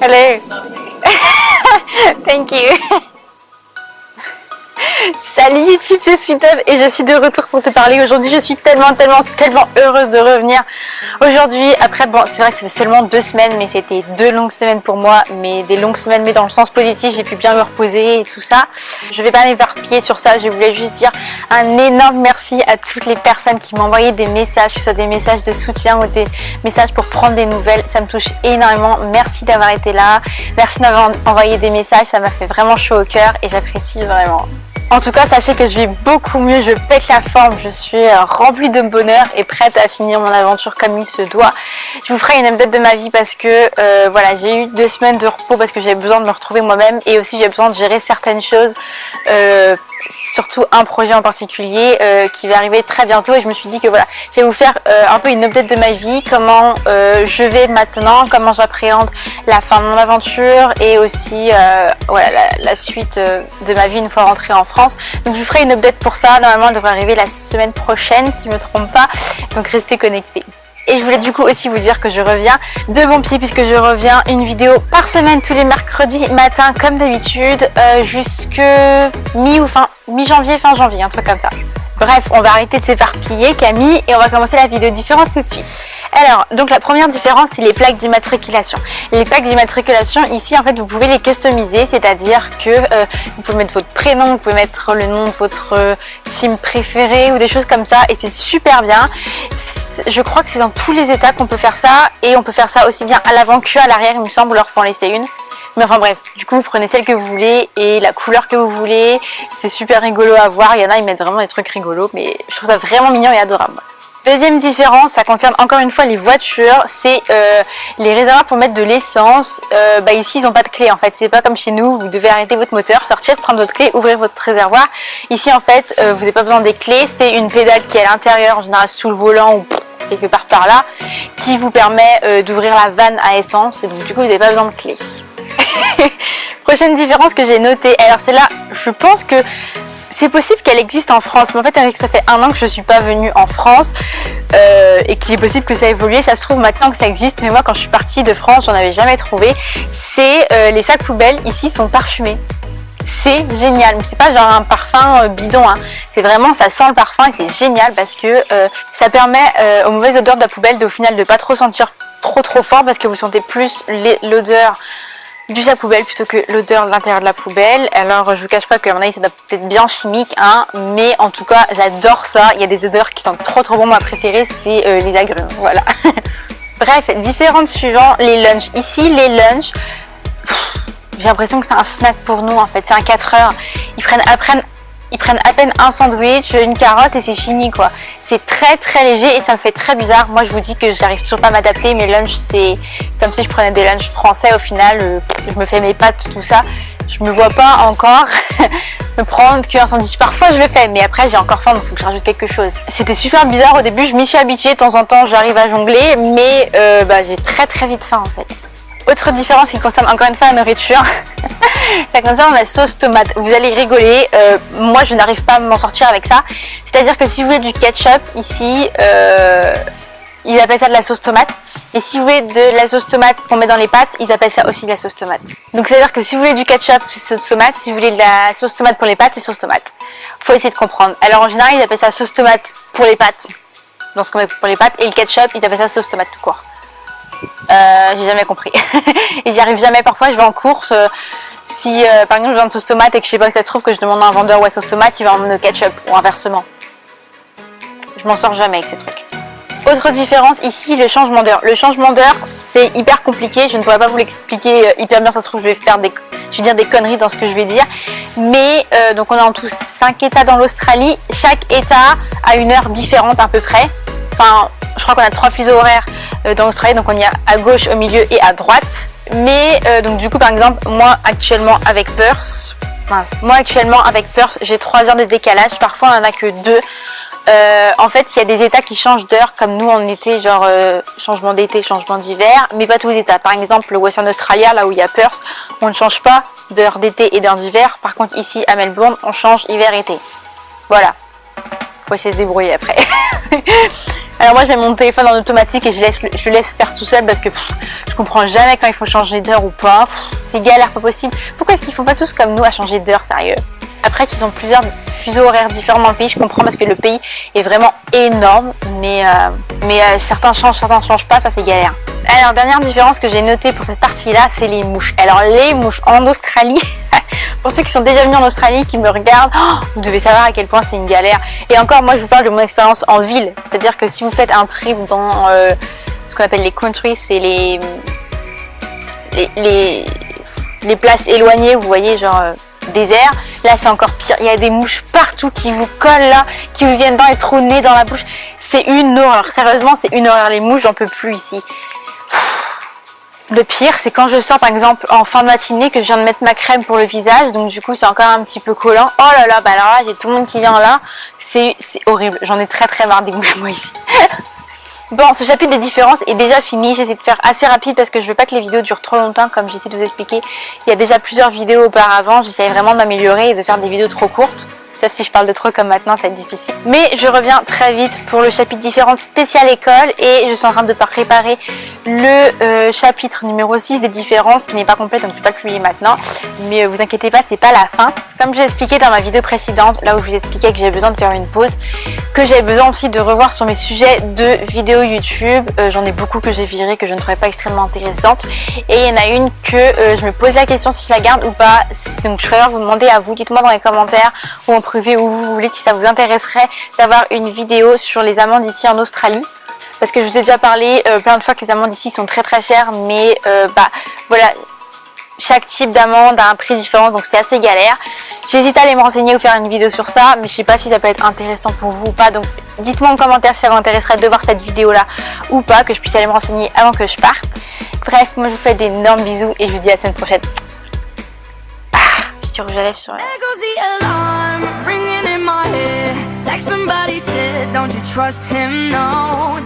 Hello. Thank you. Salut YouTube, c'est Sweetup et je suis de retour pour te parler. Aujourd'hui je suis tellement heureuse de revenir aujourd'hui. Après bon, c'est vrai que ça fait seulement 2 semaines, mais c'était 2 longues semaines pour moi, mais des longues semaines mais dans le sens positif. J'ai pu bien me reposer et tout ça. Je vais pas m'éparpiller sur ça, je voulais juste dire un énorme merci à toutes les personnes qui m'ont envoyé des messages, que ce soit des messages de soutien ou des messages pour prendre des nouvelles. Ça me touche énormément, merci d'avoir été là, merci d'avoir envoyé des messages, ça m'a fait vraiment chaud au cœur et j'apprécie vraiment. En tout cas, sachez que je vais beaucoup mieux, je pète la forme, je suis remplie de bonheur et prête à finir mon aventure comme il se doit. Je vous ferai une update de ma vie parce que voilà, j'ai eu 2 semaines de repos parce que j'avais besoin de me retrouver moi-même et aussi j'ai besoin de gérer certaines choses, surtout un projet en particulier qui va arriver très bientôt et je me suis dit que voilà, je vais vous faire un peu une update de ma vie, comment je vais maintenant, comment j'appréhende la fin de mon aventure et aussi voilà, la suite de ma vie une fois rentrée en France. Donc je vous ferai une update pour ça, normalement elle devrait arriver la semaine prochaine si je ne me trompe pas, donc restez connectés. Et je voulais du coup aussi vous dire que je reviens de bon pied puisque je reviens une vidéo par semaine tous les mercredis matin comme d'habitude jusque mi-janvier, fin janvier, un truc comme ça. Bref, on va arrêter de s'éparpiller Camille et on va commencer la vidéo différence tout de suite. Alors, donc la première différence, c'est les plaques d'immatriculation. Les plaques d'immatriculation, ici en fait vous pouvez les customiser, c'est-à-dire que vous pouvez mettre votre prénom, vous pouvez mettre le nom de votre team préféré ou des choses comme ça et c'est super bien. Je crois que c'est dans tous les états qu'on peut faire ça et on peut faire ça aussi bien à l'avant qu'à l'arrière, il me semble, leur faut en laisser une. Mais enfin bref, du coup vous prenez celle que vous voulez et la couleur que vous voulez, c'est super rigolo à voir, il y en a ils mettent vraiment des trucs rigolos mais je trouve ça vraiment mignon et adorable. Deuxième différence, ça concerne encore une fois les voitures, c'est les réservoirs pour mettre de l'essence. Ici ils n'ont pas de clé en fait, c'est pas comme chez nous, vous devez arrêter votre moteur, sortir, prendre votre clé, ouvrir votre réservoir. Ici en fait vous n'avez pas besoin des clés, c'est une pédale qui est à l'intérieur, en général sous le volant ou quelque part par là, qui vous permet d'ouvrir la vanne à essence et donc du coup vous n'avez pas besoin de clé. Prochaine différence que j'ai notée, alors c'est là, je pense que c'est possible qu'elle existe en France, mais en fait avec ça fait 1 an que je ne suis pas venue en France et qu'il est possible que ça a évolué, ça se trouve maintenant que ça existe, mais moi quand je suis partie de France, j'en avais jamais trouvé. C'est les sacs poubelles ici sont parfumés. C'est génial, mais c'est pas genre un parfum bidon, hein. C'est vraiment, ça sent le parfum et c'est génial parce que ça permet aux mauvaises odeurs de la poubelle de, au final de pas trop sentir trop fort parce que vous sentez plus l'odeur du sac poubelle plutôt que l'odeur de l'intérieur de la poubelle. Alors je vous cache pas que à mon avis ça doit peut-être bien chimique, hein, mais en tout cas j'adore ça. Il y a des odeurs qui sentent trop bon. Ma préférée c'est les agrumes, voilà. Bref, différentes suivant les lunchs. Ici les lunchs, j'ai l'impression que c'est un snack pour nous en fait, c'est un 4 heures. Ils prennent à peine un sandwich, une carotte et c'est fini quoi. C'est très léger et ça me fait très bizarre. Moi je vous dis que j'arrive toujours pas à m'adapter. Mes lunchs c'est comme si je prenais des lunchs français au final. Je me fais mes pâtes, tout ça. Je me vois pas encore me prendre qu'un sandwich. Parfois je le fais mais après j'ai encore faim donc il faut que je rajoute quelque chose. C'était super bizarre au début, je m'y suis habituée. De temps en temps j'arrive à jongler mais j'ai très vite faim en fait. Autre différence qui concerne encore une fois la nourriture, ça concerne la sauce tomate. Vous allez rigoler, moi je n'arrive pas à m'en sortir avec ça. C'est-à-dire que si vous voulez du ketchup, ici, ils appellent ça de la sauce tomate. Et si vous voulez de la sauce tomate qu'on met dans les pâtes, ils appellent ça aussi de la sauce tomate. Donc c'est-à-dire que si vous voulez du ketchup, c'est sauce tomate. Si vous voulez de la sauce tomate pour les pâtes, c'est sauce tomate. Faut essayer de comprendre. Alors en général, ils appellent ça sauce tomate pour les pâtes, dans ce qu'on met pour les pâtes. Et le ketchup, ils appellent ça sauce tomate tout court. J'ai jamais compris et j'y arrive jamais. Parfois je vais en course, si par exemple je veux une sauce tomate et que je sais pas que ça se trouve que je demande à un vendeur ouais sauce tomate, il va emmener ketchup ou inversement. Je m'en sors jamais avec ces trucs. Autre différence ici, le changement d'heure. Le changement d'heure c'est hyper compliqué, je ne pourrais pas vous l'expliquer hyper bien, ça se trouve je vais dire des conneries dans ce que je vais dire. Mais donc on est en tout 5 états dans l'Australie, chaque état a une heure différente à peu près. Enfin, je crois qu'on a 3 fuseaux horaires dans l'Australie, donc on y a à gauche, au milieu et à droite. Mais donc du coup par exemple, moi actuellement avec Perth, j'ai 3 heures de décalage, parfois on en a que 2. En fait, il y a des états qui changent d'heure, comme nous en été, genre changement d'été, changement d'hiver, mais pas tous les états. Par exemple, le Western Australia, là où il y a Perth, on ne change pas d'heure d'été et d'heure d'hiver. Par contre, ici à Melbourne, on change hiver-été. Voilà. Faut essayer de se débrouiller après. Alors moi je mets mon téléphone en automatique et je le laisse faire tout seul parce que je comprends jamais quand il faut changer d'heure ou pas. C'est galère pas possible. Pourquoi est-ce qu'ils font pas tous comme nous à changer d'heure, sérieux? Après qu'ils ont plusieurs fuseaux horaires différents dans le pays, je comprends parce que le pays est vraiment énorme, mais certains changent pas, ça c'est galère. Alors dernière différence que j'ai notée pour cette partie-là, c'est les mouches. Alors les mouches en Australie, pour ceux qui sont déjà venus en Australie, qui me regardent, vous devez savoir à quel point c'est une galère. Et encore, moi je vous parle de mon expérience en ville, c'est-à-dire que si vous faites un trip dans ce qu'on appelle les countries, c'est les places éloignées, vous voyez, genre désert, là c'est encore pire, il y a des mouches partout qui vous collent là, qui vous viennent dans les trous de nez, dans la bouche, c'est une horreur, sérieusement c'est une horreur, les mouches j'en peux plus ici. Le pire c'est quand je sors par exemple en fin de matinée que je viens de mettre ma crème pour le visage, donc du coup c'est encore un petit peu collant, oh là là, bah alors là j'ai tout le monde qui vient là, c'est horrible, j'en ai très marre des mouches moi ici. Bon, ce chapitre des différences est déjà fini, j'essaie de faire assez rapide parce que je veux pas que les vidéos durent trop longtemps comme j'essaie de vous expliquer. Il y a déjà plusieurs vidéos auparavant, j'essaie vraiment de m'améliorer et de faire des vidéos trop courtes. Sauf si je parle de trop comme maintenant, ça va être difficile. Mais je reviens très vite pour le chapitre différentes spéciales école et je suis en train de préparer le chapitre numéro 6 des différences qui n'est pas complet donc je ne vais pas le publier maintenant. Mais vous inquiétez pas, c'est pas la fin. Comme je l'ai expliqué dans ma vidéo précédente, là où je vous expliquais que j'avais besoin de faire une pause, que j'avais besoin aussi de revoir sur mes sujets de vidéos YouTube. J'en ai beaucoup que j'ai virées, que je ne trouvais pas extrêmement intéressantes. Et il y en a une que je me pose la question si je la garde ou pas. Donc je préfère vous demander à vous, dites-moi dans les commentaires ou en privé où vous voulez si ça vous intéresserait d'avoir une vidéo sur les amandes ici en Australie. Parce que je vous ai déjà parlé plein de fois que les amandes ici sont très chères, mais voilà, chaque type d'amande a un prix différent, donc c'était assez galère. J'hésite à aller me renseigner ou faire une vidéo sur ça, mais je sais pas si ça peut être intéressant pour vous ou pas, donc dites-moi en commentaire si ça vous intéresserait de voir cette vidéo là ou pas, que je puisse aller me renseigner avant que je parte. Bref, moi je vous fais d'énormes bisous et je vous dis à la semaine prochaine. J'ai du rouge à lèvres sur la... Like somebody said, don't you trust him, no.